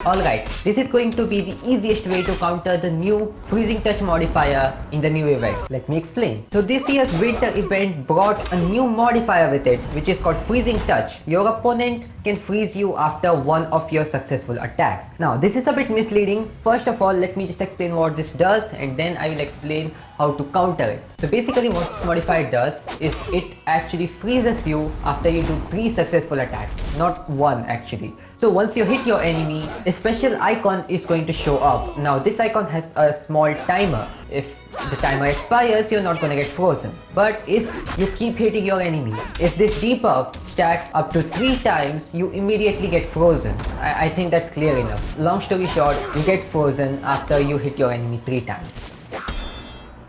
Alright, this is going to be the easiest way to counter the new freezing touch modifier in the new event. Let me explain. So this year's winter event brought a new modifier with it, which is called freezing touch. Your opponent can freeze you after one of your successful attacks. Now this is a bit misleading. First of all, let me just explain what this does and then I will explain how to counter it. So basically what this modifier does is it actually freezes you after you do 3 successful attacks, not 1 actually. So once you hit your enemy, a special icon is going to show up. Now this icon has a small timer. If the timer expires, you're not gonna get frozen. But if you keep hitting your enemy, if this debuff stacks up to 3 times, you immediately get frozen. I think that's clear enough. Long story short, you get frozen after you hit your enemy 3 times.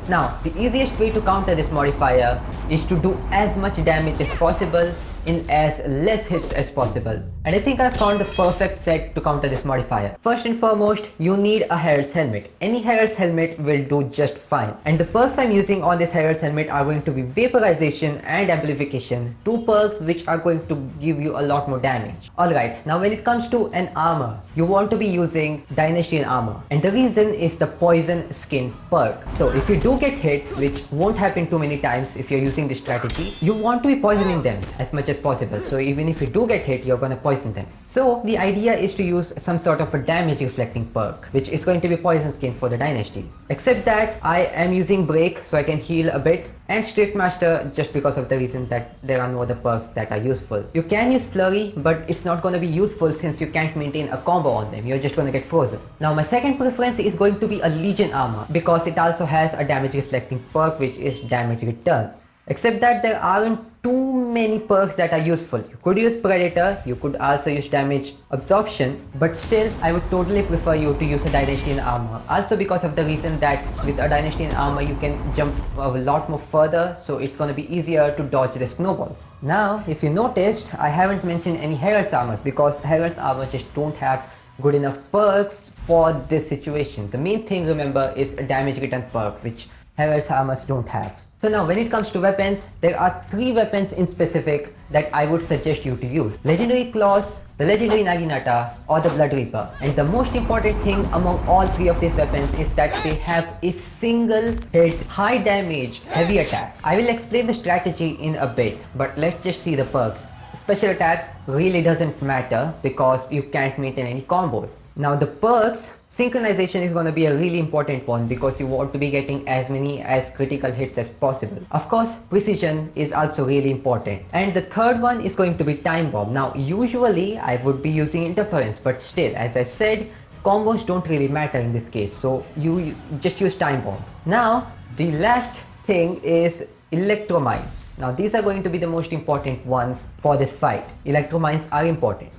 Now, the easiest way to counter this modifier is to do as much damage as possible in as less hits as possible. And I think I found the perfect set to counter this modifier. First and foremost, you need a Herald's helmet. Any Herald's helmet will do just fine. And the perks I'm using on this Herald's helmet are going to be vaporization and amplification, 2 perks which are going to give you a lot more damage. Alright, now when it comes to an armor, you want to be using Dynastian armor. And the reason is the poison skin perk. So if you do get hit, which won't happen too many times if you're using this strategy, you want to be poisoning them as much as possible. So even if you do get hit, you're gonna poison them. So the idea is to use some sort of a damage reflecting perk, which is going to be poison skin for the dynasty. Except that I am using break so I can heal a bit, and strict master just because of the reason that there are no other perks that are useful. You can use flurry, but it's not going to be useful since you can't maintain a combo on them. You're just going to get frozen. Now my second preference is going to be a legion armor because it also has a damage reflecting perk which is damage return. Except that there aren't too many perks that are useful. You could use Predator, you could also use damage absorption, but still I would totally prefer you to use a Dynastian armor. Also because of the reason that with a Dynastian armor you can jump a lot more further, so it's gonna be easier to dodge the snowballs. Now if you noticed, I haven't mentioned any Herald's armors because Herald's armor just don't have good enough perks for this situation. The main thing, remember, is a damage return perk which Herald's armors don't have. So now when it comes to weapons, there are 3 weapons in specific that I would suggest you to use. Legendary Claws, the Legendary Naginata, or the Blood Reaper. And the most important thing among all 3 of these weapons is that they have a single hit, high damage, heavy attack. I will explain the strategy in a bit, but let's just see the perks. Special attack really doesn't matter because you can't maintain any combos. Now the perks, synchronization is going to be a really important one because you want to be getting as many as critical hits as possible. Of course, precision is also really important. And the third one is going to be time bomb. Now usually I would be using interference, but still, as I said, combos don't really matter in this case, so you just use time bomb. Now the last thing is electromines. Now these are going to be the most important ones for this fight. Electromines are important.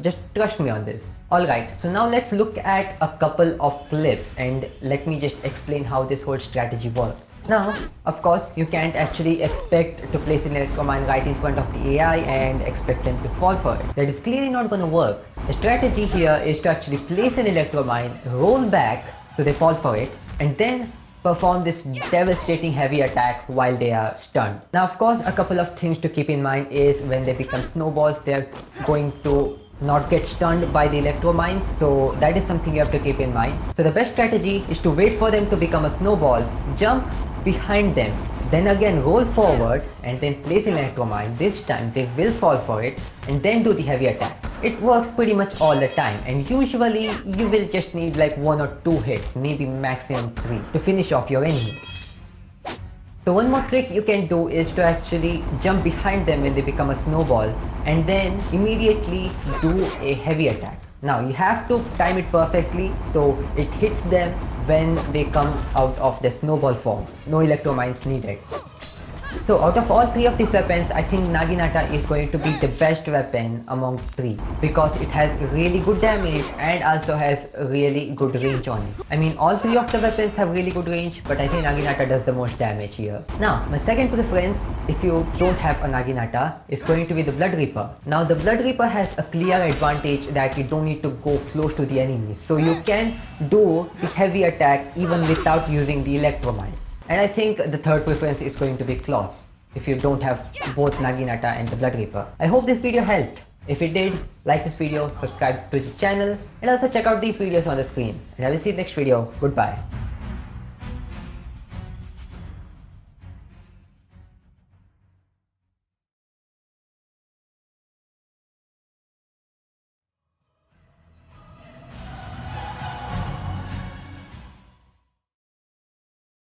Just trust me on this. Alright, so now let's look at a couple of clips and let me just explain how this whole strategy works. Now, of course, you can't actually expect to place an electromine right in front of the AI and expect them to fall for it. That is clearly not gonna work. The strategy here is to actually place an electromine, roll back so they fall for it, and then perform this devastating heavy attack while they are stunned. Now of course, a couple of things to keep in mind is when they become snowballs, they're going to not get stunned by the electromines, so that is something you have to keep in mind. So the best strategy is to wait for them to become a snowball, jump behind them, then again roll forward and then place an electromine. This time they will fall for it and then do the heavy attack. It works pretty much all the time, and usually you will just need like 1 or 2 hits, maybe maximum 3 to finish off your enemy. So one more trick you can do is to actually jump behind them when they become a snowball and then immediately do a heavy attack. Now you have to time it perfectly so it hits them when they come out of the snowball form. No electromines needed. So out of all 3 of these weapons, I think Naginata is going to be the best weapon among 3 because it has really good damage and also has really good range on it. I mean, all 3 of the weapons have really good range, but I think Naginata does the most damage here. Now, my second preference, if you don't have a Naginata, is going to be the Blood Reaper. Now, the Blood Reaper has a clear advantage that you don't need to go close to the enemies, so you can do the heavy attack even without using the electromines. And I think the third preference is going to be Claws, if you don't have both Naginata and the Blood Reaper. I hope this video helped. If you did, like this video, subscribe to the channel, and also check out these videos on the screen. And I will see you next video. Goodbye.